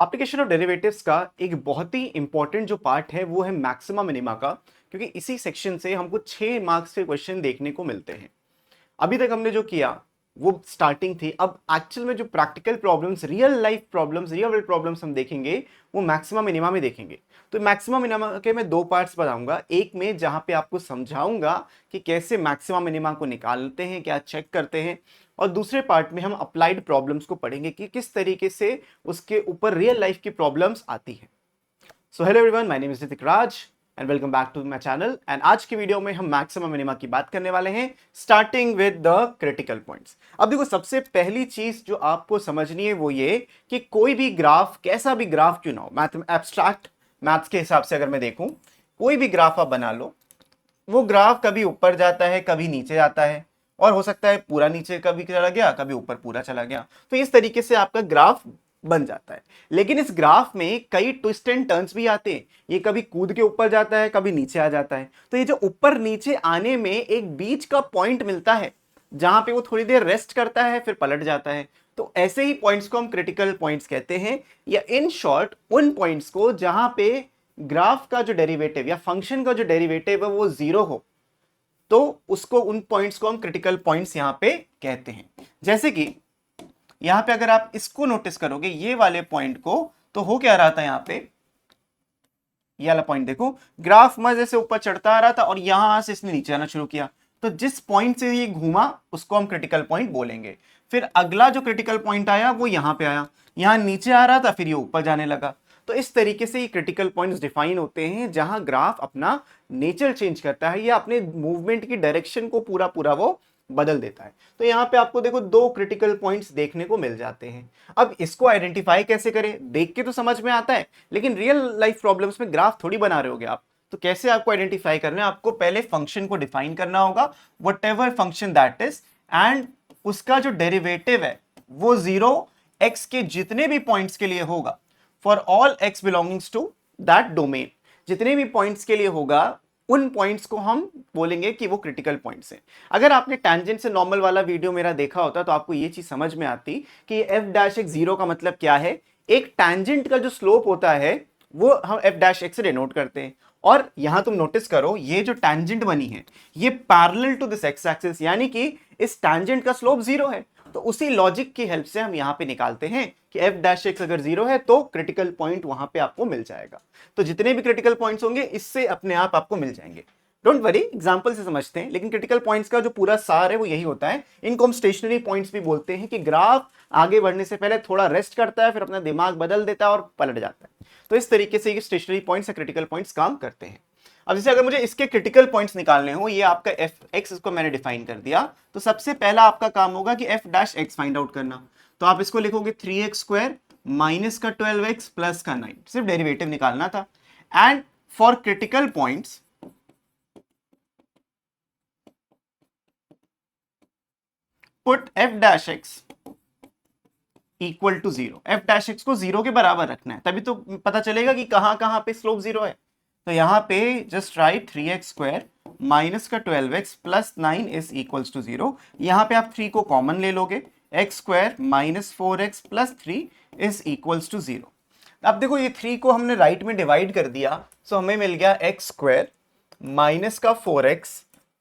Application of derivatives का एक बहुत ही इंपॉर्टेंट जो पार्ट है वो है मैक्सिमा मिनिमा का, क्योंकि इसी सेक्शन से हमको 6 मार्क्स के क्वेश्चन देखने को मिलते हैं। अभी तक हमने जो किया वो स्टार्टिंग थी। अब एक्चुअल में जो practical problems, real life problems, real world problems हम देखेंगे वो मैक्सिमा मिनिमा में देखेंगे। तो मैक्सिमा मिनिमा के मैं दो पार्ट्स बताऊंगा। एक में जहां पे आपको समझाऊंगा कि कैसे मैक्सिमा मिनिमा को निकालते हैं, क्या चेक करते हैं, और दूसरे पार्ट में हम अप्लाइड प्रॉब्लम्स को पढ़ेंगे कि किस तरीके से उसके ऊपर रियल लाइफ की प्रॉब्लम्स आती है। So hello everyone, my name is Hrithik Raj and welcome back to my channel. And आज की वीडियो में हम मैक्सिमा मिनिमा की बात करने वाले हैं, starting with the critical points. अब देखो, सबसे पहली चीज जो आपको समझनी है वो ये कि कोई भी ग्राफ, कैसा भी ग्राफ क्यों ना हो, एब्स्ट्रैक्ट मैथ्स के हिसाब से अगर मैं देखूं, कोई भी ग्राफ आप बना लो, वो ग्राफ कभी ऊपर जाता है, कभी नीचे जाता है, और हो सकता है पूरा नीचे कभी चला गया, कभी ऊपर पूरा चला गया। तो इस तरीके से आपका ग्राफ बन जाता है। लेकिन इस ग्राफ में कई ट्विस्ट एंड टर्न्स भी आते हैं। ये कभी कूद के ऊपर जाता है, कभी नीचे आ जाता है। तो ये जो ऊपर नीचे आने में एक बीच का पॉइंट मिलता है जहां पे वो थोड़ी देर रेस्ट करता है, फिर पलट जाता है। तो ऐसे ही पॉइंट्स को हम क्रिटिकल पॉइंट्स कहते हैं, या इन शॉर्ट उन पॉइंट्स को जहां पे ग्राफ का जो डेरिवेटिव या फंक्शन का जो डेरिवेटिव है वो जीरो हो, तो उसको, उन पॉइंट्स को हम क्रिटिकल पॉइंट्स यहां पे कहते हैं। जैसे कि यहां पे अगर आप इसको नोटिस करोगे, ये वाले पॉइंट को, तो हो क्या रहा था, यहां पे ये वाला पॉइंट देखो, ग्राफ मजे से ऊपर चढ़ता आ रहा था और यहां से इसने नीचे आना शुरू किया। तो जिस पॉइंट से ये घूमा उसको हम क्रिटिकल पॉइंट बोलेंगे। फिर अगला जो क्रिटिकल पॉइंट आया वो यहां पे आया, यहां नीचे आ रहा था, फिर ये ऊपर जाने लगा। तो इस तरीके से ये क्रिटिकल पॉइंट्स डिफाइन होते हैं जहां ग्राफ अपना नेचर चेंज करता है या अपने मूवमेंट की डायरेक्शन को पूरा पूरा वो बदल देता है। तो यहां पे आपको देखो दो क्रिटिकल पॉइंट्स देखने को मिल जाते हैं। अब इसको आइडेंटिफाई कैसे करें, देख के तो समझ में आता है, लेकिन रियल लाइफ प्रॉब्लम्स में ग्राफ थोड़ी बना रहे होगे आप। तो कैसे आपको आइडेंटिफाई करना है, आपको पहले फंक्शन को डिफाइन करना होगा, what ever function that is, and उसका जो डेरिवेटिव है वो जीरो एक्स के जितने भी पॉइंट्स के लिए होगा, for all x belongings to that domain, जितने भी पॉइंट्स के लिए होगा उन पॉइंट्स को हम बोलेंगे कि वो क्रिटिकल पॉइंट्स हैं। अगर आपने टैंजेंट से नॉर्मल वाला वीडियो मेरा देखा होता तो आपको ये चीज समझ में आती कि एफ डैश एक्स जीरो का मतलब क्या है। एक टैंजेंट का जो स्लोप होता है वो हम एफ डैश एक्स से डिनोट करते हैं। और यहां तुम नोटिस करो, ये जो टैंजेंट बनी है ये parallel to this x axis, यानी कि इस टैंजेंट का स्लोप जीरो है। तो उसी लॉजिक की हेल्प से हम यहां पे निकालते हैं कि एफ डैश एक्स अगर जीरो है तो क्रिटिकल पॉइंट वहां पे आपको मिल जाएगा। तो जितने भी क्रिटिकल पॉइंट्स होंगे इससे अपने आप आपको मिल जाएंगे। डोंट वरी, एग्जांपल से समझते हैं, लेकिन क्रिटिकल पॉइंट्स का जो पूरा सार है वो यही होता है। इनको हम स्टेशनरी पॉइंट्स भी बोलते हैं कि ग्राफ आगे बढ़ने से पहले थोड़ा रेस्ट करता है, फिर अपना दिमाग बदल देता है और पलट जाता है। तो इस तरीके से ये स्टेशनरी पॉइंट्स या क्रिटिकल पॉइंट्स काम करते हैं। अब जैसे अगर मुझे इसके क्रिटिकल पॉइंट्स निकालने हो, ये आपका एफ एक्स, इसको मैंने डिफाइन कर दिया, तो सबसे पहला आपका काम होगा कि F dash x find out करना। तो आप इसको लिखोगे 3x स्क्वायर माइनस का 12x प्लस का 9, सिर्फ डेरिवेटिव निकालना था। And for critical points put f dash x equal to zero. F dash x को जीरो के बराबर रखना है, तभी तो पता चलेगा कि कहां कहां पे स्लोप जीरो है। तो यहां पे just right 3x square minus का 12x plus 9 is equals to zero. यहां पे आप 3 को कॉमन ले लोगे, x square minus 4x plus 3 is equals to zero. अब देखो ये 3 को हमने राइट में डिवाइड कर दिया, सो हमें मिल गया एक्स स्क्वायर माइनस का 4x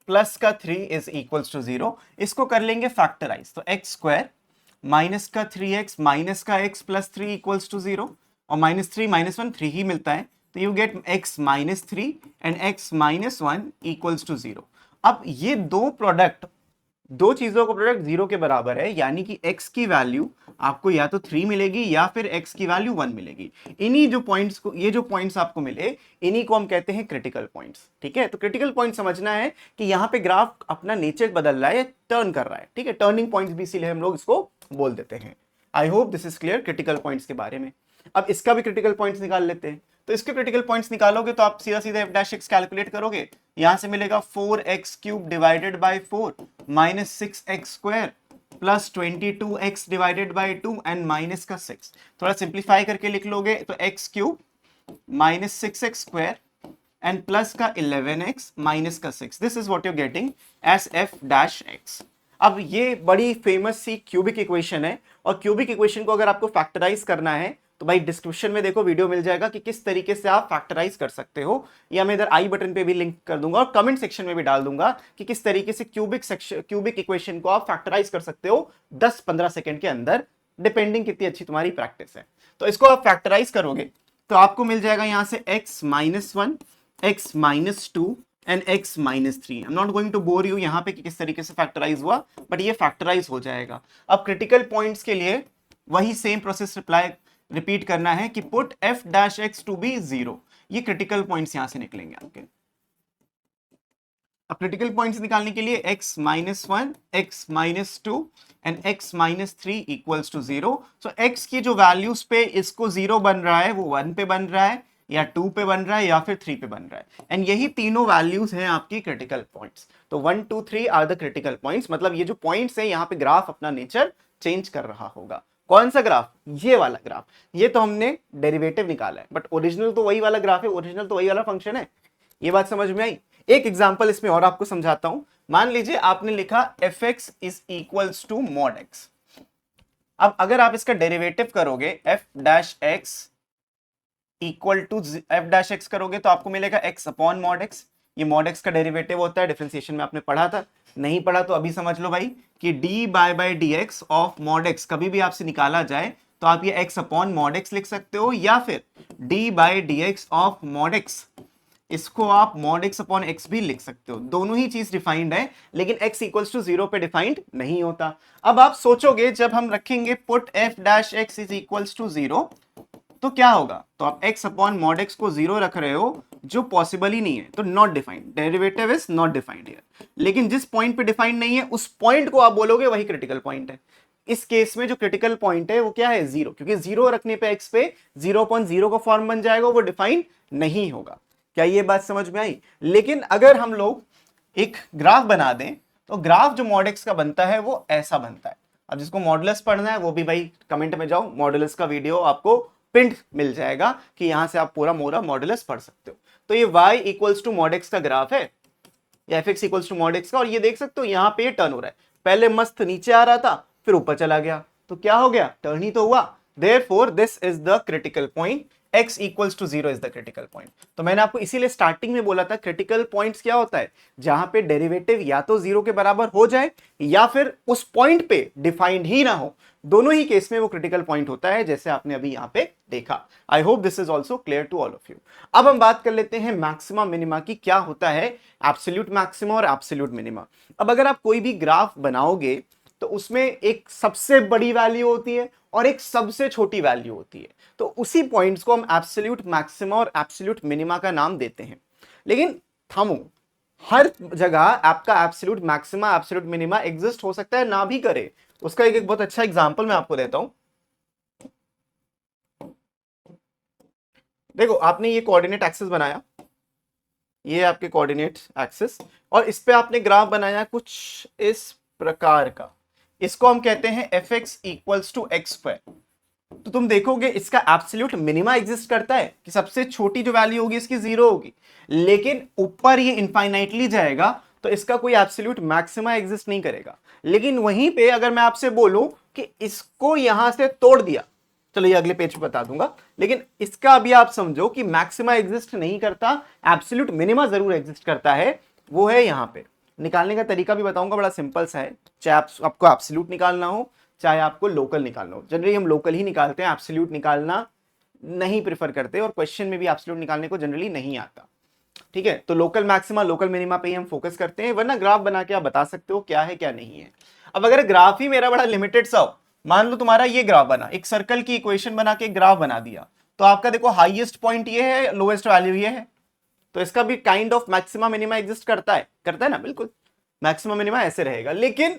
प्लस का 3 इज इक्वल्स टू जीरो। इसको कर लेंगे फैक्टराइज, तो एक्स स्क्वायर माइनस का 3x माइनस का x plus 3 equals to zero, और माइनस 3 माइनस 1 3 ही मिलता है, तो you get x minus 3 and x minus 1 equals to zero. अब ये दो प्रोडक्ट, दो चीजों का प्रोडक्ट जीरो के बराबर है, यानी कि x की वैल्यू आपको या तो 3 मिलेगी या फिर x की वैल्यू 1 मिलेगी। इन्हीं जो पॉइंट्स को, ये जो पॉइंट्स आपको मिले, इन्हीं को हम कहते हैं क्रिटिकल पॉइंट्स। ठीक है, तो क्रिटिकल पॉइंट समझना है कि यहाँ पे ग्राफ अपना नेचर बदल रहा है, टर्न कर रहा है। ठीक है, टर्निंग पॉइंट्स भी इसीलिए हम लोग इसको बोल देते हैं। आई hope this is clear critical points के बारे में। अब इसका भी क्रिटिकल पॉइंट्स निकाल लेते हैं। तो इसके क्रिटिकल पॉइंट्स निकालोगे तो आप सीधा सीधा एफ डैश एक्स कैलकुलेट करोगे, यहां से मिलेगा 4x cube divided by 4 minus 6x square plus 22x divided by 2 and minus का 6। थोड़ा सिंप्लीफाई करके लिख लोगे तो x cube minus 6x square and plus का 11x माइनस का 6, this is what you getting as f dash x. अब ये बड़ी फेमस सी क्यूबिक इक्वेशन है, और क्यूबिक इक्वेशन को अगर आपको फैक्टराइज करना है तो भाई डिस्क्रिप्शन में देखो वीडियो मिल जाएगा कि किस तरीके से आप फैक्टराइज कर सकते हो, या मैं इधर आई बटन पे भी लिंक कर दूंगा और कमेंट सेक्शन में भी डाल दूंगा कि किस तरीके से क्यूबिक इक्वेशन को आप फैक्टराइज कर सकते हो 10-15 सेकंड के अंदर, डिपेंडिंग कितनी अच्छी तुम्हारी प्रैक्टिस है। तो इसको आप फैक्टराइज करोगे तो आपको मिल जाएगा यहां से x-1, x-2 and x-3। I am not going to bore you यहाँ पे कि किस तरीके से फैक्टराइज हुआ, बट ये फैक्टराइज हो जाएगा। अब क्रिटिकल पॉइंट्स के लिए वही सेम प्रोसेस रिपीट करना है कि put f dash x to be 0। ये क्रिटिकल पॉइंट्स यहां से निकलेंगे आपके। अब क्रिटिकल पॉइंट्स निकालने के लिए x-1, x-2 and x-3 equals to 0। So x की जो वैल्यूज पे इसको 0 बन रहा है वो 1 पे बन रहा है, या 2 पे बन रहा है, या फिर 3 पे बन रहा है। एंड यही तीनों वैल्यूज हैं आपकी क्रिटिकल पॉइंट्स। तो 1, 2, 3 आर द क्रिटिकल पॉइंट्स। मतलब ये जो पॉइंट्स है यहाँ पे ग्राफ अपना नेचर चेंज कर रहा होगा। कौन सा ग्राफ? ये वाला ग्राफ। ये तो हमने डेरिवेटिव निकाला है, बट ओरिजिनल तो वही वाला ग्राफ है, ओरिजिनल तो वही वाला फंक्शन है। ये बात समझ में आई? एक एग्जांपल इसमें और आपको समझाता हूं। मान लीजिए आपने लिखा fx is equals to mod x। अब अगर आप इसका डेरिवेटिव करोगे f dash x equal to f dash x करोगे तो आपको मिलेगा x अपॉन मॉड x। ये मॉड x का डेरिवेटिव होता है, डिफरेंशिएशन में आपने पढ़ा था। नहीं पढ़ा तो अभी समझ लो भाई कि d by d x of mod x कभी भी आपसे निकाला जाए तो आप ये x अपॉन मॉड x लिख सकते हो, या फिर d by d x of mod x, इसको आप मॉड x अपॉन x भी लिख सकते हो। दोनों ही चीज डिफाइंड है, लेकिन x इक्वल्स टू 0 पे डिफाइंड नहीं होता। अब आप सोचोगे जब हम रखेंगे put f dash x is equals to 0 तो क्या होगा? तो आप x अपॉन मॉड x को 0 रख रहे हो, जो पॉसिबल ही नहीं है, तो not defined, derivative is not defined here. लेकिन जिस पॉइंट पे डिफाइंड नहीं है उस पॉइंट को आप बोलोगे वही क्रिटिकल पॉइंट है। इस केस में जो क्रिटिकल पॉइंट है वो क्या है? 0, क्योंकि 0 रखने पे x पे 0.0 का फॉर्म बन जाएगा, वो डिफाइंड नहीं होगा। क्या ये बात समझ में आई? लेकिन अगर हम लोग एक ग्राफ बना दें तो ग्राफ जो मॉड x का बनता है वो ऐसा बनता है। अब जिसको मॉडुलस पढ़ना है वो भी भाई कमेंट में जाओ, मॉडुलस का वीडियो आपको पिंड मिल जाएगा कि यहां से आप पूरा मोरा मॉडुलस पढ़ सकते हो। तो ये y equals to mod x का ग्राफ है, या fx equals to mod x का, और ये देख सकते हो यहां पे टर्न हो रहा है। पहले मस्त नीचे आ रहा था, फिर ऊपर चला गया, तो क्या हो गया? टर्न ही तो हुआ। Therefore this is the critical point, x equals to 0 is the critical point. तो मैंने आपको इसीलिए स्टार्टिंग में बोला था क्रिटिकल पॉइंट्स क्या होता है? जहां पे डेरिवेटिव या तो 0 के बराबर हो जाए या फिर उस पॉइंट पे डिफाइंड ही ना हो। दोनों ही केस में वो क्रिटिकल पॉइंट होता है, जैसे आपने अभी यहां पे देखा। I hope this is also clear to all of you. अब हम बात कर लेते हैं मैक्सिमा मिनिमा की। क्या होता है एब्सोल्यूट मैक्सिमा और एब्सोल्यूट मिनिमा? अब अगर आप कोई भी ग्राफ बनाओगे तो उसमें एक सबसे बड़ी वैल्यू होती है और एक सबसे छोटी वैल्यू होती है, तो उसी पॉइंट्स को हम एब्सोल्यूट मैक्सिमा और एब्सोल्यूट मिनिमा का नाम देते हैं। लेकिन थामो, हर जगह आपका absolute maxima absolute minima exist हो सकता है, ना भी करे। उसका एक बहुत अच्छा एग्जांपल मैं आपको देता हूं। देखो आपने ये कोऑर्डिनेट एक्सिस बनाया, ये आपके कोऑर्डिनेट एक्सिस, और इस पे आपने ग्राफ बनाया कुछ इस प्रकार का। इसको हम कहते हैं fx equals to x square. तो तुम देखोगे इसका एब्सोल्यूट मिनिमा एग्जिस्ट करता है कि सबसे छोटी जो वैल्यू होगी इसकी 0 होगी, लेकिन ऊपर ये इनफाइनाइटली जाएगा तो इसका कोई एब्सोल्यूट मैक्सिमा एग्जिस्ट नहीं करेगा। लेकिन वहीं पे अगर मैं आपसे बोलूं कि इसको यहां से तोड़ दिया, चलो ये अगले पेज पे बता दूंगा, लेकिन इसका अभी आप समझो कि मैक्सिमा एग्जिस्ट नहीं करता, एब्सोल्यूट मिनिमा जरूर एग्जिस्ट करता है। वो है यहां पे। निकालने का तरीका भी बताऊंगा, बड़ा सिंपल सा है। चाहे आपको एब्सोल्यूट निकालना हो चाहे आपको लोकल निकालना हो, जनरली हम लोकल ही निकालते हैं, एब्सोल्यूट निकालना नहीं प्रेफर करते, और क्वेश्चन में भी एब्सोल्यूट निकालने को जनरली नहीं आता। ठीक है, तो लोकल मैक्सिमा लोकल मिनिमा पे ही हम फोकस करते हैं, वरना ग्राफ बना के आप बता सकते हो क्या है क्या नहीं है। अब अगर ग्राफ ही मेरा बड़ा लिमिटेड सा हो, मान लो तुम्हारा ये ग्राफ बना, एक सर्कल की इक्वेशन बना के ग्राफ बना दिया, तो आपका देखो हाईएस्ट पॉइंट ये है, लोएस्ट वैल्यू ये है, तो इसका भी kind of maxima minima exist करता है ना? बिल्कुल मैक्सिमा मिनिमा ऐसे रहेगा। लेकिन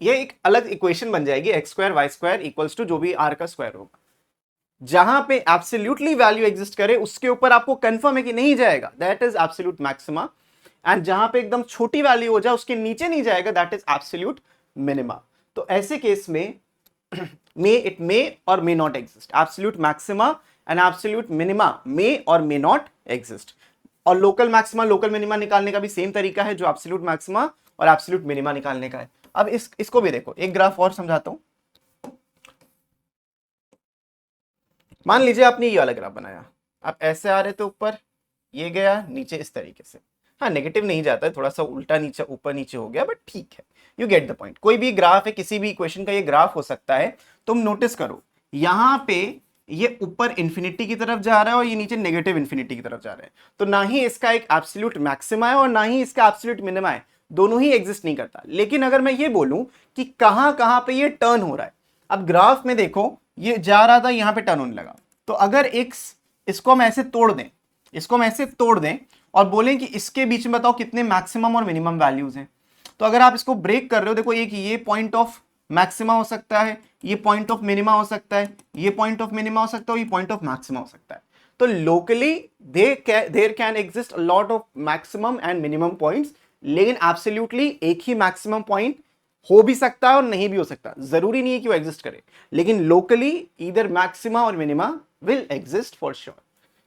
ये एक अलग इक्वेशन बन जाएगी, x square y square equals to जो भी आर का स्क्वायर होगा। जहां पे एब्सोल्युटली वैल्यू एग्जिस्ट करे उसके ऊपर आपको कंफर्म है कि नहीं जाएगा, that is absolute maxima. And जहां पे एकदम छोटी वैल्यू हो जाए उसके नीचे नहीं जाएगा, दैट इज एब्सोल्यूट मिनिमा। तो ऐसे केस में it may or may not exist. Absolute maxima and absolute minima may or may not exist. और लोकल मैक्सिमा लोकल मिनिमा निकालने का भी सेम तरीका है जो एब्सोल्यूट मैक्सिमा और एब्सोल्यूट मिनिमा निकालने का है। अब इसको भी देखो, एक ग्राफ और समझाता हूं। मान लीजिए आपने ये वाला ग्राफ बनाया, आप ऐसे आ रहे थे ऊपर, ये गया नीचे इस तरीके से। हाँ नेगेटिव नहीं जाता है, थोड़ा सा उल्टा नीचे ऊपर नीचे हो गया, बट ठीक है, यू गेट द पॉइंट। कोई भी ग्राफ है, किसी भी इक्वेशन का ये ग्राफ हो सकता है। तुम नोटिस करो यहाँ पे ये ऊपर इंफिनिटी की तरफ जा रहा है और ये नीचे नेगेटिव इंफिनिटी की तरफ जा रहा है। तो ना ही इसका एक एब्सोल्यूट मैक्सिमा है और ना ही इसका एब्सोल्यूट मिनिमा है, दोनों ही एग्जिस्ट नहीं करता। लेकिन अगर मैं ये बोलूं कि कहां कहां पे ये टर्न हो रहा है, अब ग्राफ में देखो ये जा रहा था, यहां पे टर्न होने लगा। तो अगर इसको हम ऐसे तोड़ दें, इसको हम ऐसे तोड़ दें और बोलें कि इसके बीच में बताओ कितने मैक्सिमम और मिनिमम वैल्यूज हैं, तो अगर आप इसको ब्रेक कर रहे हो, देखो एक ये पॉइंट ऑफ मैक्सिमा हो सकता है, ये पॉइंट ऑफ मिनिमा हो सकता है, ये पॉइंट ऑफ मिनिमा हो सकता है, ये पॉइंट ऑफ मैक्सिमा हो सकता है। तो locally there can exist a lot of maximum and minimum points, लेकिन एब्सोल्युटली एक ही मैक्सिमम पॉइंट हो भी सकता है और नहीं भी हो सकता, जरूरी नहीं है कि वो एग्जिस्ट करे, लेकिन लोकली ईदर मैक्सिमा और minima will exist for sure.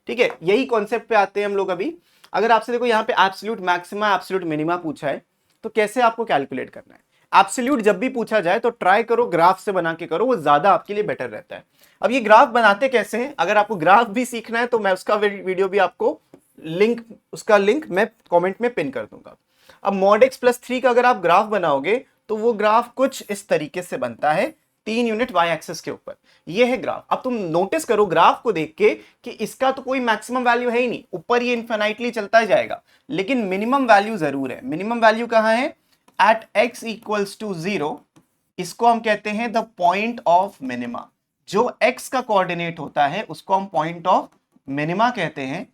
ठीक है, यही कॉन्सेप्ट पे आते हैं हम लोग अभी। अगर आपसे देखो यहाँ पे एब्सोल्यूट मैक्सिमा एब्सोल्यूट मिनिमा पूछा है, तो कैसे आपको कैलकुलेट करना है। एब्सोल्यूट जब भी पूछा जाए तो ट्राई करो ग्राफ से बना के करो, वो ज्यादा आपके लिए बेटर रहता है। अब ये ग्राफ बनाते कैसे हैं, अगर आपको ग्राफ भी सीखना है तो मैं उसका वीडियो भी आपको उसका लिंक मैं कमेंट में पिन कर दूंगा। अब मॉड एक्स प्लस 3 का अगर आप ग्राफ बनाओगे तो वो ग्राफ कुछ इस तरीके से बनता है, 3 यूनिट वाई एक्सिस के ऊपर, ये है ग्राफ। अब तुम नोटिस करो ग्राफ को देख के कि इसका तो कोई मैक्सिमम वैल्यू है ही नहीं, ऊपर ये इनफिनाइटली चलता जाएगा, लेकिन मिनिमम वैल्यू जरूर है। मिनिमम वैल्यू कहां है, एट x इक्वल्स टू 0, इसको हम कहते हैं द पॉइंट ऑफ मिनिमा। जो x का कोऑर्डिनेट होता है उसको हम पॉइंट ऑफ मिनिमा कहते हैं।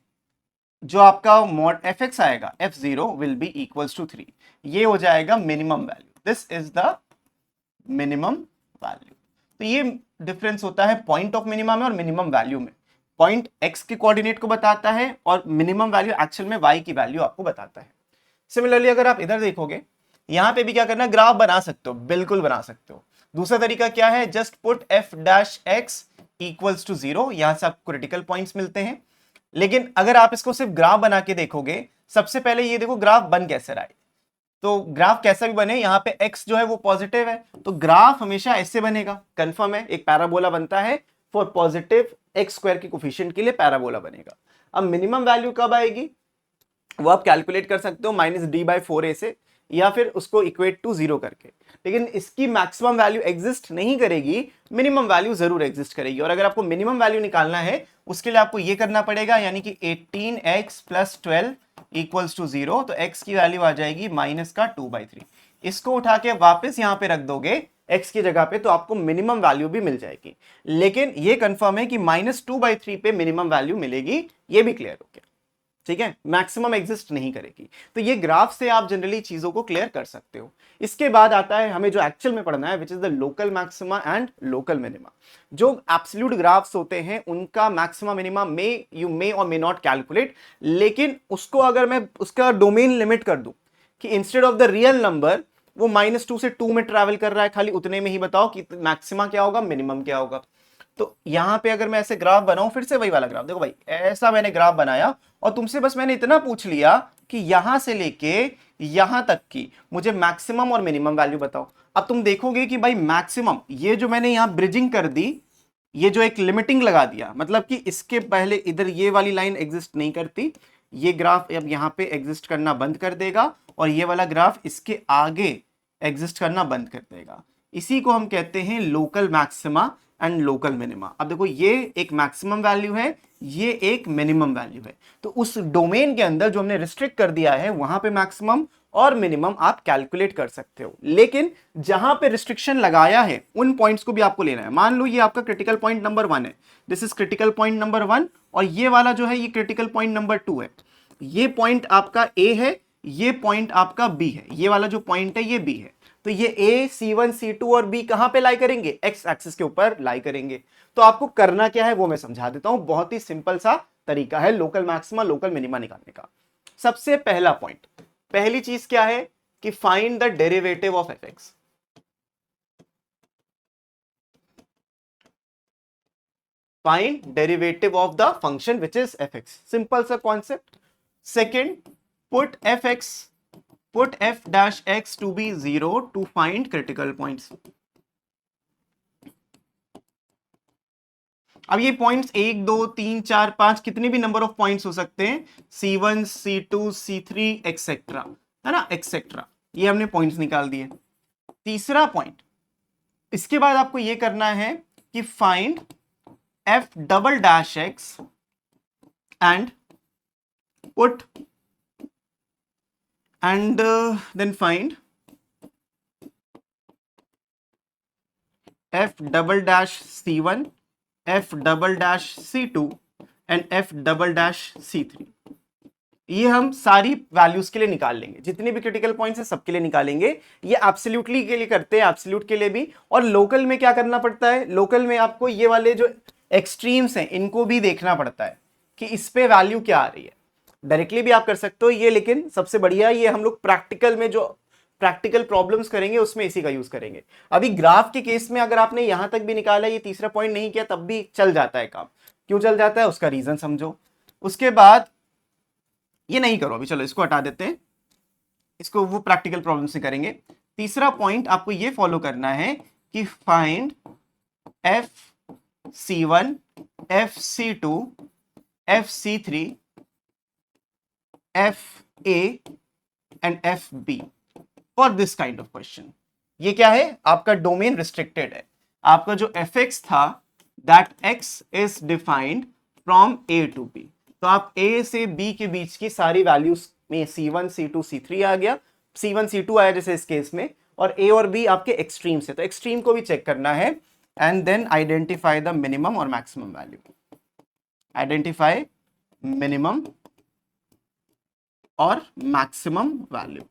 जो आपका मॉड एफ एक्स आएगा, f0 will be equals to 3, ये हो जाएगा minimum value, this is the minimum value. तो ये डिफरेंस होता है पॉइंट ऑफ मिनिमम में और मिनिमम वैल्यू में। पॉइंट x के कोऑर्डिनेट को बताता है और मिनिमम वैल्यू एक्चुअल में y की वैल्यू आपको बताता है। सिमिलरली अगर आप इधर देखोगे, यहां पे भी क्या करना है, ग्राफ बना सकते हो, बिल्कुल बना सकते हो। दूसरा तरीका क्या है, just put f dash x equals to 0, यहां से आपको क्रिटिकल पॉइंट्स मिलते हैं। लेकिन अगर आप इसको सिर्फ ग्राफ बना के देखोगे, सबसे पहले ये देखो ग्राफ बन कैसे रहा है। तो ग्राफ कैसा भी बने, यहाँ पे x जो है वो पॉजिटिव है, तो ग्राफ हमेशा ऐसे बनेगा, कंफर्म है, एक पैराबोला बनता है फॉर पॉजिटिव एक्स स्क्वायर के कोफिशिएंट के लिए पैराबोला बनेगा। अब मिनिमम वैल्यू कब आएगी वो आप कैलकुलेट कर सकते हो -d/4a से, या फिर उसको इक्वेट टू 0 करके। लेकिन इसकी मैक्सिमम वैल्यू एग्जिस्ट नहीं करेगी, मिनिमम वैल्यू जरूर एग्जिस्ट करेगी। और अगर आपको मिनिमम वैल्यू निकालना है उसके लिए आपको ये करना पड़ेगा, यानी कि 18x + 12 इक्वल्स टू 0, तो x की वैल्यू आ जाएगी -2/3। इसको उठा के वापस यहां पे रख दोगे x की जगह पे, तो आपको मिनिमम वैल्यू भी मिल जाएगी। लेकिन ये कंफर्म है कि -2/3 पे मिनिमम वैल्यू मिलेगी, ये भी क्लियर हो गया। ठीक है, मैक्सिमम एग्जिस्ट नहीं करेगी। तो ये ग्राफ से आप जनरली चीजों को क्लियर कर सकते हो। इसके बाद आता है हमें जो एक्चुअल में पढ़ना है, which is the local maxima and local minima. जो एब्सोल्यूट ग्राफ्स होते हैं उनका maxima minima you may or may not calculate, लेकिन उसको अगर मैं उसका डोमेन लिमिट कर दूं कि instead of the real number वो -2 से 2 में ट्रैवल कर रहा है, खाली उतने में ही बताओ कि मैक्सिमा क्या होगा, मिनिमम क्या होगा। तो यहां पे अगर मैं ऐसे ग्राफ बनाऊं, फिर से वही वाला ग्राफ देखो भाई, ऐसा मैंने ग्राफ बनाया और तुमसे बस मैंने इतना पूछ लिया कि यहां से लेके यहां तक की मुझे मैक्सिमम और मिनिमम वैल्यू बताओ। अब तुम देखोगे कि भाई मैक्सिमम, ये जो मैंने यहां ब्रिजिंग कर दी, ये जो एक लिमिटिंग लगा दिया, मतलब कि इसके पहले इधर ये वाली लाइन एग्जिस्ट नहीं करती, ये ग्राफ अब यहां पे एग्जिस्ट करना बंद कर देगा और ये वाला ग्राफ इसके आगे एग्जिस्ट करना बंद कर देगा। इसी को हम कहते हैं local maxima and local minima. अब देखो ये एक मैक्सिमम वैल्यू है, ये एक मिनिमम वैल्यू है, तो उस डोमेन के अंदर जो हमने रिस्ट्रिक्ट कर दिया है वहां पे मैक्सिमम और मिनिमम आप कैलकुलेट कर सकते हो। लेकिन जहां पे रिस्ट्रिक्शन लगाया है उन पॉइंट्स को भी आपको लेना है। मान लो ये आपका क्रिटिकल पॉइंट नंबर 1 है, this is critical point number 1, और ये वाला जो है ये क्रिटिकल पॉइंट नंबर 2 है। ये पॉइंट आपका ए है, ये पॉइंट आपका बी है, ये वाला जो पॉइंट है ये बी है। तो ये ए, C1, C2 और बी कहां पे लाई करेंगे, एक्स एक्सिस के ऊपर लाई करेंगे। तो आपको करना क्या है वो मैं समझा देता हूं, बहुत ही सिंपल सा तरीका है लोकल मैक्सिमा लोकल मिनिमा निकालने का। सबसे पहला पॉइंट, पहली चीज क्या है कि find the derivative of fx। Find derivative of the function which is fx, simple सा concept. Second, put f dash x to be 0 to find critical points। अब ये पॉइंट्स 1 2 3 4 5 कितने भी नंबर ऑफ पॉइंट्स हो सकते हैं, C1 C2 C3 एक्सेट्रा, है ना, एक्सेट्रा। ये हमने पॉइंट्स निकाल दिए। तीसरा पॉइंट, इसके बाद आपको ये करना है कि find f double dash x and put and then find f double dash c1, f double dash c2 and f double dash c3। ये हम सारी वैल्यूज के लिए निकाल लेंगे, जितने भी क्रिटिकल पॉइंट्स हैं सबके लिए निकालेंगे। ये एब्सोल्युटली के लिए करते हैं, एब्सोल्यूट के लिए भी। और लोकल में क्या करना पड़ता है, लोकल में आपको ये वाले जो एक्सट्रीम्स हैं इनको भी देखना पड़ता है कि इस पे वैल्यू क्या आ रही है। डायरेक्टली भी आप कर सकते हो ये, लेकिन सबसे बढ़िया ये हम लोग प्रैक्टिकल में जो प्रैक्टिकल प्रॉब्लम्स करेंगे उसमें इसी का यूज करेंगे। अभी ग्राफ के केस में अगर आपने यहां तक भी निकाला, ये तीसरा पॉइंट नहीं किया, तब भी चल जाता है काम। क्यों चल जाता है, उसका रीजन समझो। उसके बाद ये नहीं करो अभी, चलो इसको हटा देते हैं, इसको वो प्रैक्टिकल प्रॉब्लम से करेंगे। तीसरा पॉइंट आपको ये फॉलो करना है कि find FC1 FC2 FC3 FA and FB for this kind of question. ये क्या है, आपका डोमेन रिस्ट्रिक्टेड है। आपका जो fx था that x is defined from A to B, तो आप A से B के बीच की सारी वैल्यूज में C1 C2 C3 आ गया, C1 C2 आया जैसे इस केस में, और A और B आपके एक्सट्रीम से, तो एक्सट्रीम को भी चेक करना है। And then identify the minimum और मैक्सिमम वैल्यू, आइडेंटिफाई मिनिमम और मैक्सिमम वैल्यू।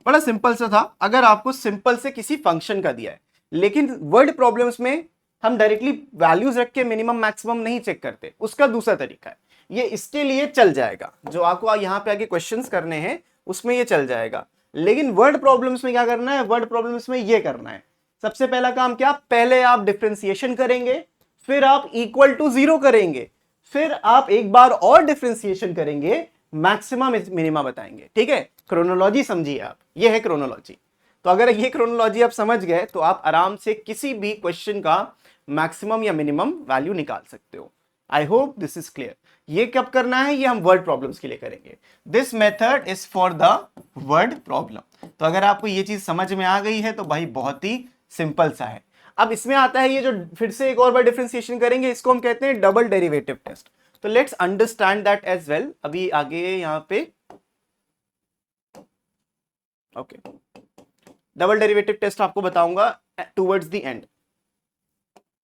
बड़ा सिंपल सा था। अगर आपको सिंपल से किसी फंक्शन का दिया है, लेकिन वर्ड प्रॉब्लम्स में हम डायरेक्टली वैल्यूज रख के मिनिमम मैक्सिमम नहीं चेक करते, उसका दूसरा तरीका है। ये इसके लिए चल जाएगा, जो आपको यहाँ पे आगे क्वेश्चंस करने हैं उसमें ये चल जाएगा। लेकिन वर्ड प्रॉब्लम्स में क्या करना है, वर्ड प्रॉब्लम्स में ये करना है, सबसे पहला काम क्या, पहले आप डिफरेंशिएशन करेंगे, फिर आप इक्वल टू 0 करेंगे, फिर आप एक बार और डिफरेंशिएशन करेंगे, मैक्सिमम मिनिमा बताएंगे। ठीक है, क्रोनोलॉजी समझिए आप, ये है क्रोनोलॉजी। तो अगर ये क्रोनोलॉजी आप समझ गए तो आप आराम से किसी भी क्वेश्चन का मैक्सिमम या मिनिमम वैल्यू निकाल सकते हो। आई होप दिस इज क्लियर। ये कब करना है, ये हम वर्ड प्रॉब्लम्स के लिए करेंगे। This method is for the word problem. तो अगर आपको ये चीज समझ में आ गई है तो भाई बहुत ही सिंपल सा है। अब इसमें आता है ये जो फिर से एक और बार डिफरेंशिएशन करेंगे, इसको हम कहते हैं डबल डेरिवेटिव टेस्ट। तो let's understand that as well. अभी आगे यहां पे ओके, डबल डेरिवेटिव टेस्ट आपको बताऊंगा टुवर्ड्स द एंड,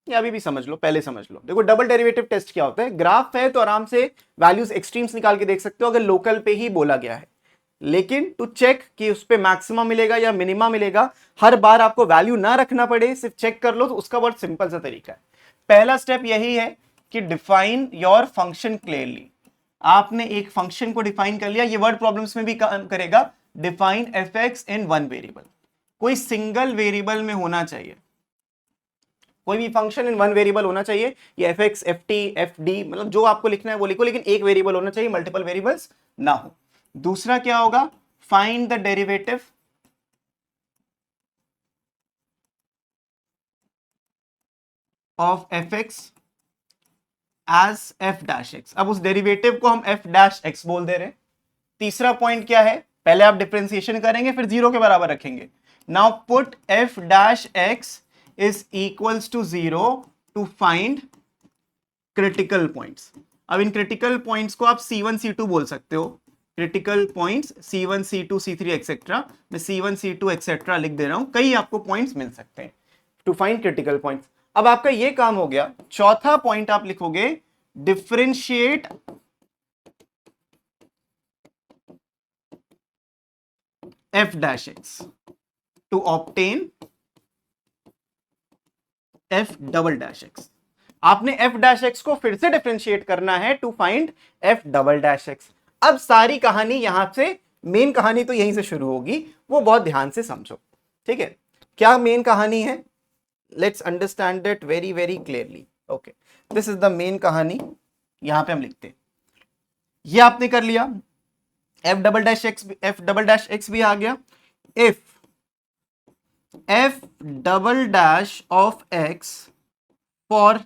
या अभी भी समझ लो, पहले समझ लो। देखो डबल डेरिवेटिव टेस्ट क्या होता है, ग्राफ है तो आराम से वैल्यूज एक्सट्रीम्स निकाल के देख सकते हो अगर लोकल पे ही बोला गया है। लेकिन टू चेक कि उस पे मैक्सिमा मिलेगा या मिनिमा मिलेगा, हर बार आपको वैल्यू ना रखना पड़े, सिर्फ चेक कर लो, तो उसका बहुत सिंपल सा तरीका है। पहला स्टेप यही है कि डिफाइन योर फंक्शन क्लियरली। आपने एक फंक्शन को डिफाइन कर लिया, ये वर्ड प्रॉब्लम्स में भी काम करेगा। Define fx in one variable, कोई सिंगल वेरिएबल में होना चाहिए, कोई भी फंक्शन इन वन वेरिएबल होना चाहिए। ये fx ft fd मतलब जो आपको लिखना है वो लिखो, लेकिन एक वेरिएबल होना चाहिए, मल्टीपल वेरिएबल्स ना हो। दूसरा क्या होगा, find the derivative of fx as f dash x। अब उस डेरिवेटिव को हम f डैश x बोल दे रहे हैं। तीसरा पॉइंट क्या है, पहले आप डिफरेंशिएशन करेंगे फिर 0 के बराबर रखेंगे। Now put f dash x is equals to 0 to find critical points. अब इन क्रिटिकल पॉइंट्स को आप C1 C2 बोल सकते हो। Critical points C1 C2 C3 etcetera, मैं C1 C2 एक्सेट्रा लिख दे रहा हूं, कई आपको पॉइंट्स मिल सकते हैं टू फाइंड क्रिटिकल पॉइंट्स। अब आपका ये काम हो गया। चौथा पॉइंट आप लिखोगे differentiate f dash x to obtain f double dash x। आपने f dash x को फिर से डिफरेंशिएट करना है to find f double dash x। अब सारी कहानी यहां से, मेन कहानी तो यहीं से शुरू होगी, वो बहुत ध्यान से समझो। ठीक है, क्या मेन कहानी है, let's understand it very very clearly. Okay, this is the main कहानी। यहां पे हम लिखते हैं, ये आपने कर लिया, f डबल डैश x भी आ गया। If f double dash of x for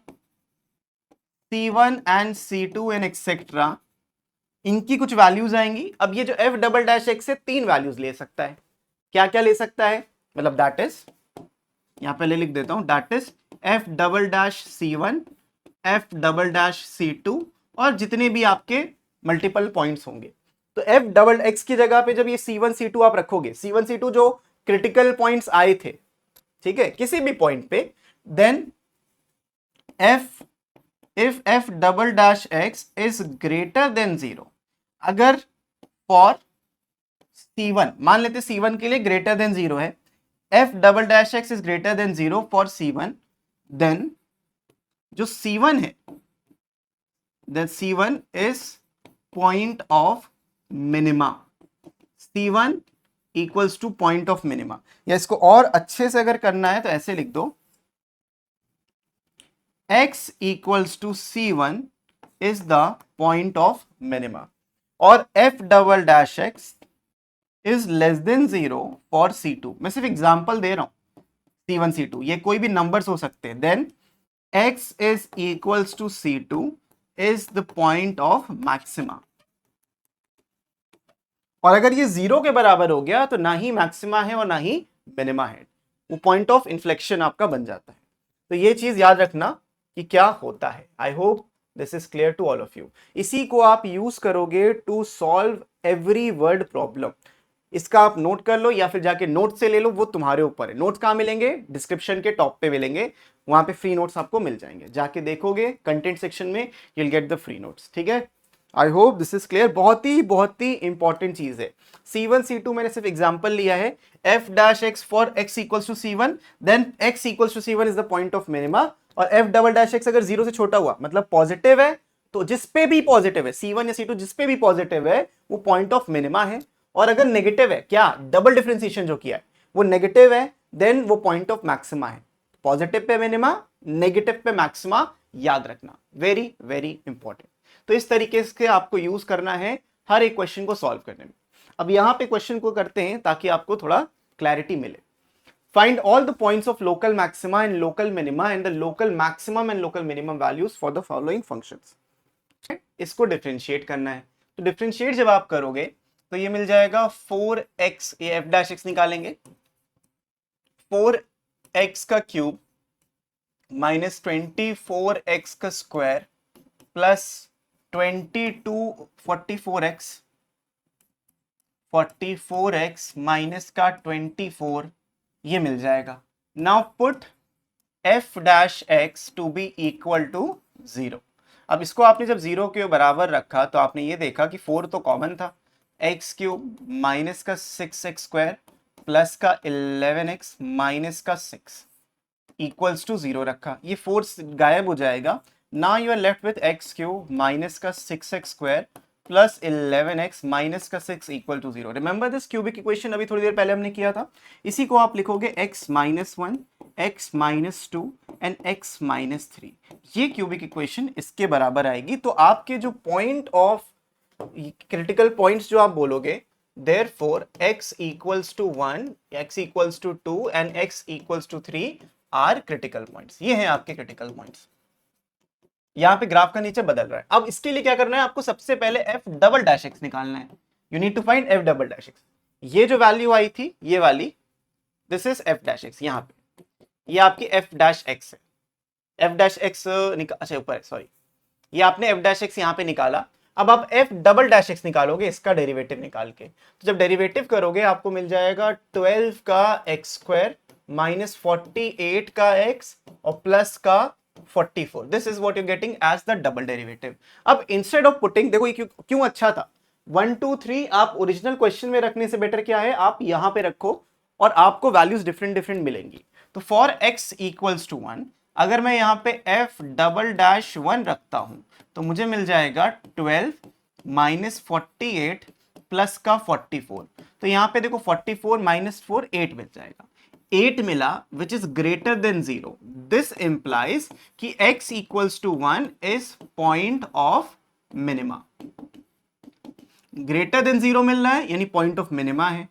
C1 and C2 and etcetera, इनकी कुछ वैल्यूज आएंगी। अब ये जो f डबल डैश एक्स है 3 वैल्यूज ले सकता है। क्या क्या ले सकता है, मतलब दैट इज, यहां पहले लिख देता हूं, that is f double dash C1, f double dash C2 और जितने भी आपके मल्टीपल पॉइंट्स होंगे। तो f डबल एक्स की जगह पे जब ये C1 C2 आप रखोगे, C1 C2 जो क्रिटिकल पॉइंट्स आए थे, ठीक है, किसी भी पॉइंट पे, then f if f double dash x is greater than 0, अगर for C1, मान लेते C1 के लिए greater than 0 है, f double dash x is greater than 0 for C1, then जो C1 है, then C1 is point of minima, C1 equals to point of minima। या इसको और अच्छे से अगर करना है तो ऐसे लिख दो, x equals to C1 is the point of minima और f double dash x is less than 0 for C2। मैं सिर्फ एग्जांपल दे रहा हूं, C1 C2 ये कोई भी नंबर्स हो सकते हैं। Then x is equals to C2 is the point of maxima। और अगर ये 0 के बराबर हो गया तो ना ही मैक्सिमा है और ना ही मिनिमा है, वो पॉइंट ऑफ इन्फ्लेक्शन आपका बन जाता है। तो ये चीज याद रखना कि क्या होता है। I hope this is clear to all of you. इसी को आप यूज करोगे to solve every word problem. इसका आप नोट कर लो या फिर जाके नोट से ले लो, वो तुम्हारे ऊपर है। नोट्स कहाँ मिलेंगे, डिस्क्रिप्शन के टॉप पे मिलेंगे, वहां पे फ्री नोट्स आपको मिल जाएंगे, जाके देखोगे कंटेंट सेक्शन में, you will get the free notes. ठीक है, I hope this is clear. बहुत ही इंपॉर्टेंट चीज है। C1 C2 मैंने सिर्फ एग्जांपल लिया है। f dash x for x equals to C1, then x equals to C1 is the point of minima. और f डबल डैश x अगर 0 से छोटा हुआ, मतलब पॉजिटिव है, तो जिस पे भी पॉजिटिव है, C1 या C2 जिस पे भी पॉजिटिव है, वो पॉइंट ऑफ मिनिमा है। और अगर नेगेटिव है, क्या डबल डिफरेंशिएशन जो किया है वो नेगेटिव है, देन वो पॉइंट ऑफ मैक्सिमा है। पॉजिटिव पे मिनिमा, नेगेटिव पे मैक्सिमा, याद रखना, वेरी वेरी इंपॉर्टेंट। तो इस तरीके से आपको यूज करना है हर एक क्वेश्चन को सॉल्व करने में। अब यहां पे क्वेश्चन को करते हैं ताकि आपको थोड़ा क्लैरिटी मिले। Find all the points of local maxima and local minima and the local maximum and local minimum values for the following functions. इसको डिफरेंशिएट करना है। तो डिफरेंशिएट जब आप करोगे तो ये मिल जाएगा 4x, ये f डैश x निकालेंगे, 4x का क्यूब माइनस 24x का स्क्वायर प्लस 44x माइनस का 24, ये मिल जाएगा। Now put f dash x to be equal to 0। अब इसको आपने जब 0 के बराबर रखा तो आपने ये देखा कि 4 तो कॉमन था, x क्यूब माइनस का 6x स्क्वायर प्लस का 11x माइनस का 6 इक्वल्स टू 0 रखा, ये 4 गायब हो जाएगा। Now you are left with x cube minus का 6x square plus 11x minus का 6 equal to 0। Remember this cubic equation, अभी थोड़ी देर पहले हमने किया था। इसी को आप लिखोगे x minus 1, x minus 2 and x minus 3। ये cubic equation इसके बराबर आएगी। तो आपके जो point of critical points जो आप बोलोगे, therefore x equals to 1, x equals to 2 and x equals to 3 are critical points। ये हैं आपके critical points। यहां पे ग्राफ का नीचे बदल रहा है। अब इसके लिए क्या करना है, आपको सबसे पहले f डबल डैश एक्स निकालना है। You need to find f double dash x. ये जो वैल्यू आई थी, ये वाली, this is f dash x. यहां पे ये आपकी f डैश एक्स है। f डैश एक्स अच्छा ऊपर है, सॉरी, ये आपने f डैश एक्स यहां पे निकाला। अब आप f डबल डैश एक्स निकालोगे, इसका डेरिवेटिव निकाल के। तो जब डेरिवेटिव करोगे आपको मिल जाएगा 12 का एक्स स्क्वायर माइनस 48 का x और प्लस का 44। This is what you getting as the double derivative. अब इंस्टेड ऑफ पुटिंग, देखो ये क्यों अच्छा था, 1 2 3 आप ओरिजिनल क्वेश्चन में रखने से बेटर क्या है, आप यहां पे रखो और आपको वैल्यूज डिफरेंट मिलेंगी। तो फॉर x इक्वल्स टू 1, अगर मैं यहां पे f डबल डैश 1 रखता हूं तो मुझे मिल जाएगा 12 माइनस 48 प्लस का 44। तो यहां पे देखो 44 माइनस 4 8 मिल जाएगा, 8 मिला which is greater than 0। This implies कि x equals to 1 is point of minima. Greater than 0 मिल रहा है यानी पॉइंट ऑफ मिनिमा है।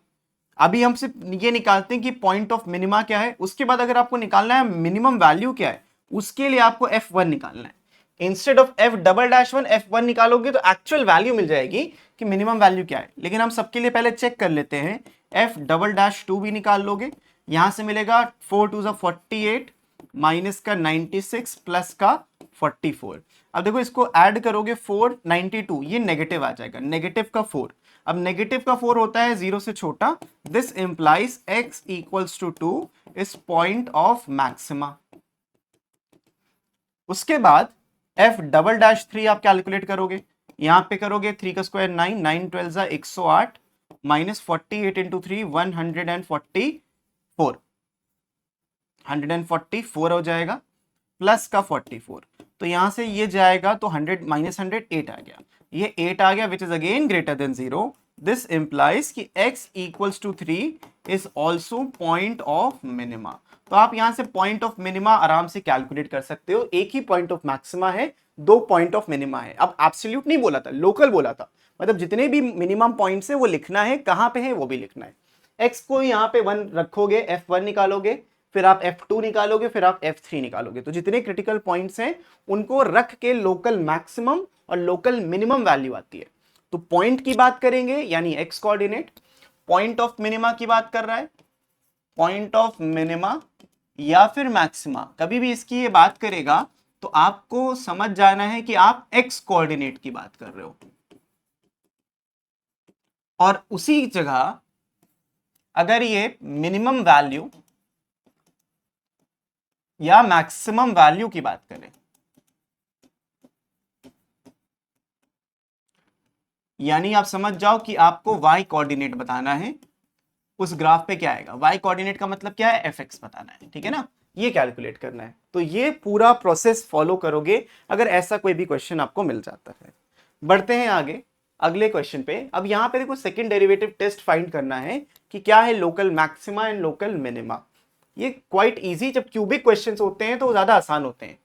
अभी हम सिर्फ ये निकालते हैं कि पॉइंट ऑफ मिनिमा क्या है, उसके बाद अगर आपको निकालना है मिनिमम वैल्यू क्या है, उसके लिए आपको f1 निकालना है। Instead of F double dash one F one निकालोगे तो एक्चुअल वैल्यू मिल जाएगी कि मिनिमम वैल्यू क्या है, लेकिन हम सबके लिए पहले चेक कर लेते हैं। एफ डबल डैश टू भी निकाल लोगे, यहां से मिलेगा 4 टू 48 माइनस का 96 प्लस का 44। अब देखो इसको ऐड करोगे 492, ये नेगेटिव आ जाएगा, नेगेटिव का 4। अब नेगेटिव का 4 होता है 0 से छोटा, this implies x equals to 2 is point of maxima. उसके बाद f डबल डैश 3 आप कैलकुलेट करोगे, यहां पे करोगे 3 का स्क्वायर 9, 9 12 108 माइनस 48 इंटू 3 144 हो जाएगा, प्लस का 44। तो यहां से ये जाएगा तो 100 माइनस 100 8 आ गया, ये 8 आ गया which is again greater than 0। This implies कि x equals to 3 is also point of minima. तो आप यहां से पॉइंट ऑफ मिनिमा आराम से कैलकुलेट कर सकते हो। एक ही पॉइंट ऑफ मैक्सिमा है, दो पॉइंट ऑफ मिनिमा है। अब एब्सोल्यूट नहीं बोला था, लोकल बोला था, मतलब जितने भी मिनिमम पॉइंट्स है वो लिखना है, कहां पे है वो भी लिखना है। x को यहाँ पे 1 रखोगे, f1 निकालोगे, फिर आप f2 निकालोगे, फिर आप f3 निकालोगे। तो जितने क्रिटिकल पॉइंट्स हैं उनको रख के लोकल मैक्सिमम और लोकल मिनिमम वैल्यू आती है। तो पॉइंट की बात करेंगे यानी x coordinate, point of minima की बात कर रहा है, पॉइंट ऑफ मिनिमा या फिर मैक्सिमा, कभी भी इसकी ये बात करेगा तो आपको समझ जाना है कि आप x कोऑर्डिनेट की बात कर रहे हो। और उसी जगह अगर ये मिनिमम वैल्यू या मैक्सिमम वैल्यू की बात करें, यानी आप समझ जाओ कि आपको y कोऑर्डिनेट बताना है, उस ग्राफ पे क्या आएगा। y कोऑर्डिनेट का मतलब क्या है, fx बताना है, ठीक है ना, ये कैलकुलेट करना है। तो ये पूरा प्रोसेस फॉलो करोगे अगर ऐसा कोई भी क्वेश्चन आपको मिल जाता है। बढ़ते हैं आगे अगले क्वेश्चन पे। अब यहां पे देखो सेकंड डेरिवेटिव टेस्ट फाइंड करना है कि क्या है local maxima and local minima. ये क्वाइट इजी, जब क्यूबिक क्वेश्चंस होते हैं तो ज्यादा आसान होते हैं।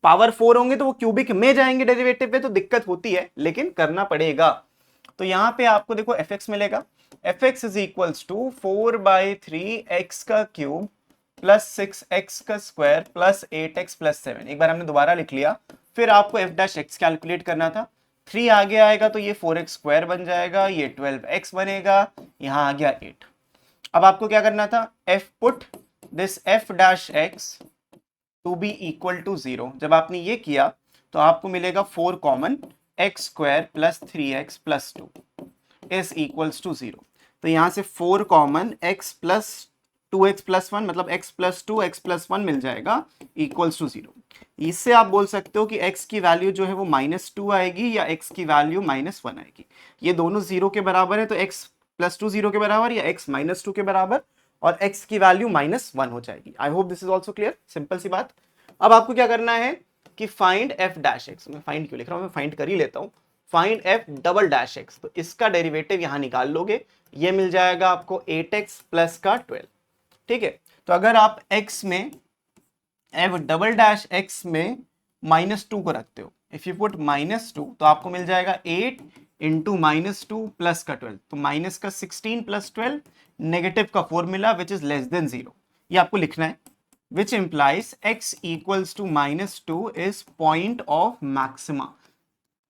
पावर 4 होंगे तो वो क्यूबिक में जाएंगे डेरिवेटिव पे, तो दिक्कत होती है, लेकिन करना पड़ेगा। तो यहां पे आपको देखो fx मिलेगा, fx is equals to 4/3 x का क्यूब प्लस 6x का स्क्वायर प्लस 8x प्लस 7। एक बार हमने दोबारा लिख लिया, फिर आपको f डैश x कैलकुलेट करना था। 3 आगे आएगा तो ये 4x स्क्वायर बन जाएगा, ये 12x बनेगा, यहां आ गया 8। अब आपको क्या करना था, f put this f dash x to be equal to 0। जब आपने ये किया तो आपको मिलेगा 4 common, x square plus 3x plus 2 is equals to 0। तो यहां से 4 common, x plus 2x plus 1 मतलब x प्लस 2 x प्लस 1 मिल जाएगा इक्वल्स टू 0। इससे आप बोल सकते हो कि x की वैल्यू जो है वो -2 आएगी या x की वैल्यू -1 आएगी। ये दोनों 0 के बराबर है, तो x प्लस 2 0 के बराबर या x -2 के बराबर, और x की वैल्यू -1 हो जाएगी। I hope this is also clear, simple सी बात। अब आपको क्या करना है कि फाइंड f डैश x, मैं फाइंड क्यों लिख रहा हूं, मैं फाइंड कर ही लेता हूं। Find f double dash x, तो इसका डेरिवेटिव यहां निकाल लोगे, ये मिल जाएगा आपको 8x प्लस का 12, ठीक है। तो अगर आप x में f डबल डैश x में -2 को रखते हो, इफ यू पुट -2 तो आपको मिल जाएगा 8 इंटू -2 प्लस का 12, तो माइनस का 16 प्लस 12, नेगेटिव का 4 मिला विच इज लेस देन 0, ये आपको लिखना है। Which implies x equals to -2 is point of maxima,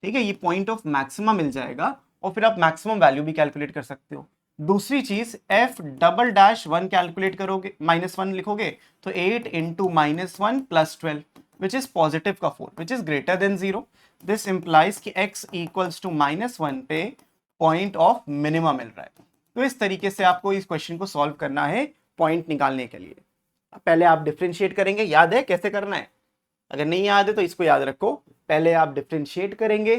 ठीक है, ये पॉइंट ऑफ मैक्सिमा मिल जाएगा, और फिर आप मैक्सिमम वैल्यू भी कैलकुलेट कर सकते हो। दूसरी चीज f डबल डैश 1 कैलकुलेट करोगे, -1 लिखोगे तो 8 into -1 plus 12 which is positive का 4 विच is greater than 0। This implies कि x इक्वल्स टू -1 पे पॉइंट ऑफ मिनिमम मिल रहा है। तो इस तरीके से आपको इस क्वेश्चन को सॉल्व करना है पॉइंट निकालने के लिए। पहले आप डिफरेंशिएट करेंगे, याद है कैसे करना है, अगर नहीं याद है तो इसको याद रखो। पहले आप डिफरेंशिएट करेंगे,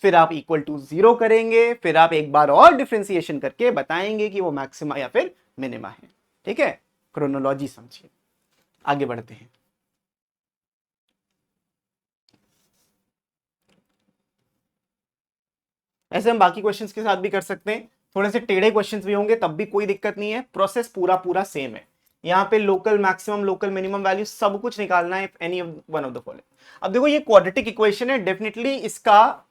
फिर आप इक्वल टू 0 करेंगे, फिर आप एक बार और डिफरेंशिएशन करके बताएंगे कि वो मैक्सिमा या फिर मिनिमा है, ठीक है। क्रोनोलॉजी समझिए, आगे बढ़ते हैं। ऐसे हम बाकी क्वेश्चंस के साथ भी कर सकते हैं, थोड़े से टेढ़े क्वेश्चंस भी होंगे तब भी कोई दिक्कत नहीं है, प्रोसेस पूरा सेम है। यहाँ पे local maximum local minimum value सब कुछ निकालना है, any one of the following. अब देखो ये क्वाड्रेटिक इक्वेशन है, डेफिनेटली इसका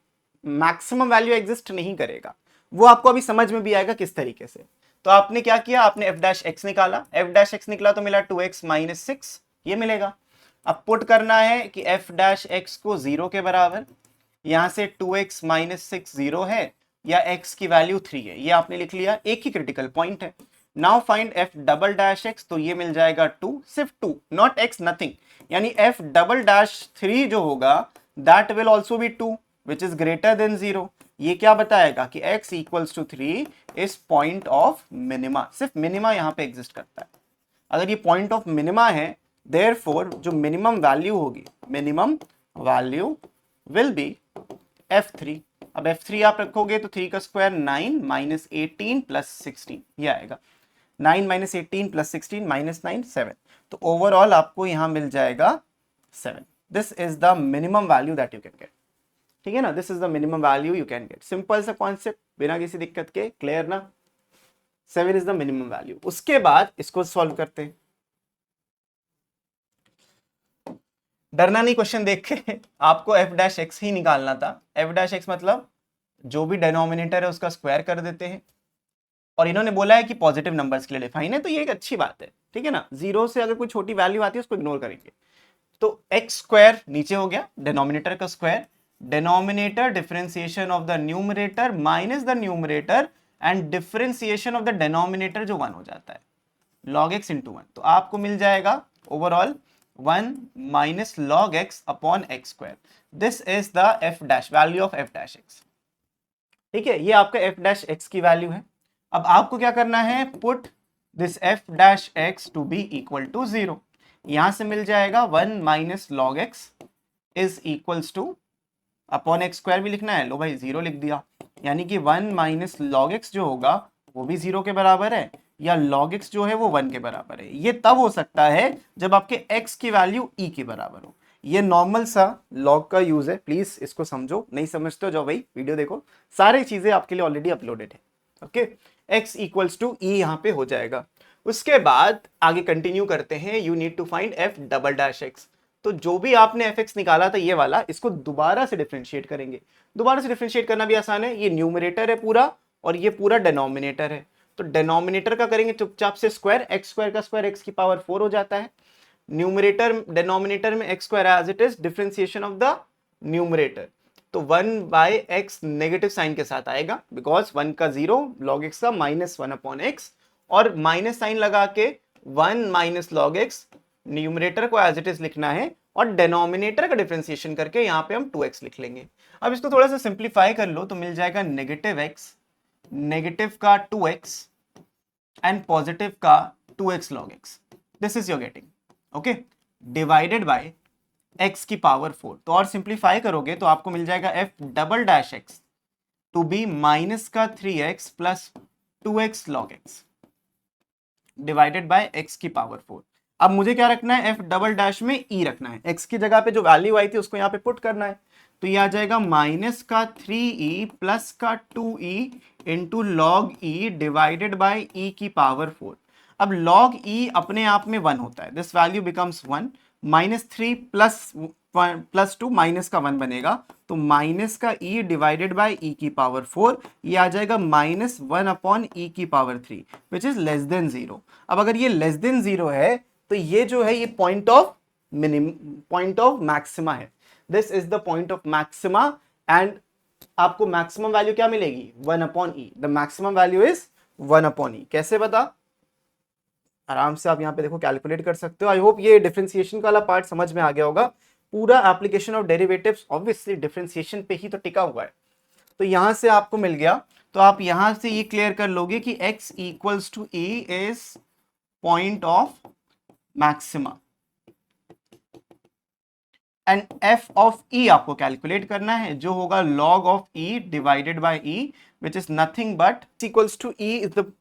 मैक्सिमम वैल्यू एग्जिस्ट नहीं करेगा, वो आपको अभी समझ में भी आएगा किस तरीके से। तो आपने क्या किया, आपने f डैश x निकाला, f डैश x निकला तो मिला 2x - 6, ये मिलेगा। अब पुट करना है कि एफ डैश एक्स को 0 के बराबर, यहां से 2x माइनस 6 0 है या x की वैल्यू 3 है, ये आपने लिख लिया, एक ही क्रिटिकल पॉइंट है। Now find f double dash x, तो ये मिल जाएगा 2, सिर्फ 2, नॉट x नथिंग, यानी एफ डबल डैश 3 जो होगा that will also be 2 which is greater than 0। ये क्या बताएगा कि x equals to 3 is point of minima, सिर्फ मिनिमा यहां पे एग्जिस्ट करता है। अगर ये पॉइंट ऑफ मिनिमा है, देयरफॉर जो मिनिमम वैल्यू होगी, minimum value will be f3। अब f3 आप रखोगे तो 3 का स्क्वायर 9 माइनस 18 प्लस 16, ये आएगा 9 माइनस 18 प्लस 16 माइनस 9 7, तो ओवरऑल आपको यहां मिल जाएगा 7। This is the minimum value that you can get, ठीक है ना, this is the minimum value you can get. Simple सा कॉन्सेप्ट, बिना किसी दिक्कत के, क्लियर ना। 7 इज द मिनिमम वैल्यू। उसके बाद इसको सॉल्व करते हैं। डरना नहीं क्वेश्चन देख के, आपको एफ डैश एक्स ही निकालना था। एफ डैश एक्स मतलब जो भी डिनोमिनेटर है उसका स्क्वायर कर देते हैं, और इन्होंने बोला है कि पॉजिटिव नंबर्स के लिए डिफाइन है, तो ये एक अच्छी बात है, ठीक है ना। 0 से अगर कोई छोटी वैल्यू आती है उसको इग्नोर करेंगे। तो एक्स स्क्वायर नीचे हो गया, डिनोमिनेटर का square, denominator differentiation of the numerator minus the numerator and differentiation of the denominator जो 1 हो जाता है, log x इंटू 1, तो आपको मिल जाएगा overall 1 minus log x upon x square. This is the f dash value of f dash x, ठीक है, ये आपका f डैश x की वैल्यू है। अब आपको क्या करना है, put this f dash x to be equal to 0। यहां से मिल जाएगा 1 minus log x is equals to, upon x square भी लिखना है, लो भाई 0 लिख दिया, यानी कि 1 माइनस log x जो होगा वो भी 0 के बराबर है, या log x जो है वो 1 के बराबर है। ये तब हो सकता है जब आपके x की वैल्यू e के बराबर हो। ये नॉर्मल सा log का यूज है, प्लीज इसको समझो, नहीं समझते हो जाओ भाई वीडियो देखो, सारी चीजें आपके लिए ऑलरेडी अपलोडेड है। Okay, x equals to e यहां पे हो जाएगा। उसके बाद आगे कंटिन्यू करते हैं, you need to find f double dash x। तो जो भी आपने fx निकाला था ये वाला, इसको दोबारा से डिफरेंशिएट करेंगे। दोबारा से डिफरेंशिएट करना भी आसान है, ये न्यूमरेटर है पूरा और ये पूरा डिनोमिनेटर है, तो डिनोमिनेटर का करेंगे चुपचाप से स्क्वायर, एक्स स्क्वायर का स्क्वायर एक्स की पावर 4 हो जाता है, न्यूमरेटर डिनोमिनेटर में x square as it is, differentiation of the numerator, तो 1 बाय एक्स नेगेटिव साइन के साथ आएगा, बिकॉज 1 का 0 log x का माइनस 1 अपॉन एक्स, और माइनस साइन लगा के 1 माइनस log x, न्यूमरेटर को एज इट इज लिखना है और डिनोमिनेटर का डिफरेंशिएशन करके यहाँ पे हम 2x लिख लेंगे। अब इसको थोड़ा सा सिंप्लीफाई कर लो तो मिल जाएगा नेगेटिव x, नेगेटिव का 2x एंड पॉजिटिव का 2x log x, this is your getting, okay, divided by x की पावर 4। तो और सिंप्लीफाई करोगे तो आपको मिल जाएगा f double dash x to be minus का 3x plus 2x log x divided by x की पावर 4। अब मुझे क्या रखना है, f डबल डैश में e रखना है, x की जगह पे जो वैल्यू आई थी उसको यहाँ पे पुट करना है, तो ये आ जाएगा माइनस का 3e प्लस का 2e into log e divided by e की पावर 4। अब log e अपने आप में 1 होता है, this value becomes 1, minus 3 plus 2 minus का 1 बनेगा, तो माइनस का e डिवाइडेड बाय e की पावर 4, ये आ जाएगा माइनस 1 अपॉन e की power 3 which is less than 0। अब अगर ये लेस देन 0 है तो ये जो है ये पॉइंट ऑफ मैक्सिमा है, this is the point of maxima, and आपको मैक्सिमम वैल्यू क्या मिलेगी, 1 upon e, the maximum value is 1 upon e. कैसे बता, आराम से आप यहाँ पे देखो कैलकुलेट कर सकते हो। आई होप ये डिफरेंशिएशन का वाला पार्ट समझ में आ गया होगा। पूरा application of derivatives obviously differentiation पे ही तो टिका हुआ है, तो यहां से आपको मिल गया, तो आप यहां से ये क्लियर कर लोगे कि x equals to e is point of maxima, and f of e आपको कैलकुलेट करना है, जो होगा log of e divided by e which is nothing but equals to e is the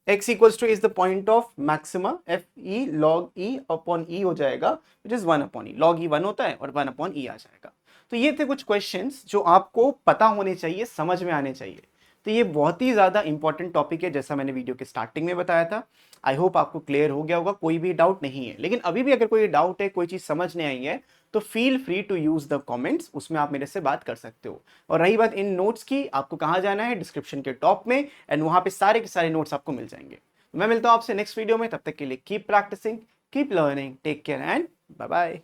x equals to is the point of maxima, f e log e upon e हो जाएगा which is 1 upon e, log e 1 होता है और 1 upon e आ जाएगा। तो ये थे कुछ क्वेश्चंस जो आपको पता होने चाहिए, समझ में आने चाहिए। तो ये बहुत ही ज़्यादा इंपॉर्टेंट टॉपिक है, जैसा मैंने वीडियो के स्टार्टिंग में बताया था। आई होप आपको क्लियर हो गया होगा, कोई भी डाउट नहीं है। लेकिन अभी भी अगर कोई डाउट है, कोई चीज़ समझ नहीं आई है, तो feel free to use the comments, उसमें आप मेरे से बात कर सकते हो। और रही बात इन नोट्स की, आपको कहाँ जाना है, डिस्क्रिप्शन के टॉप में, एंड वहाँ पे सारे के सारे नोट्स आपको मिल जाएंगे। मैं मिलता हूँ आपसे नेक्स्ट वीडियो में, तब तक के लिए keep practicing, keep learning, take care and bye bye.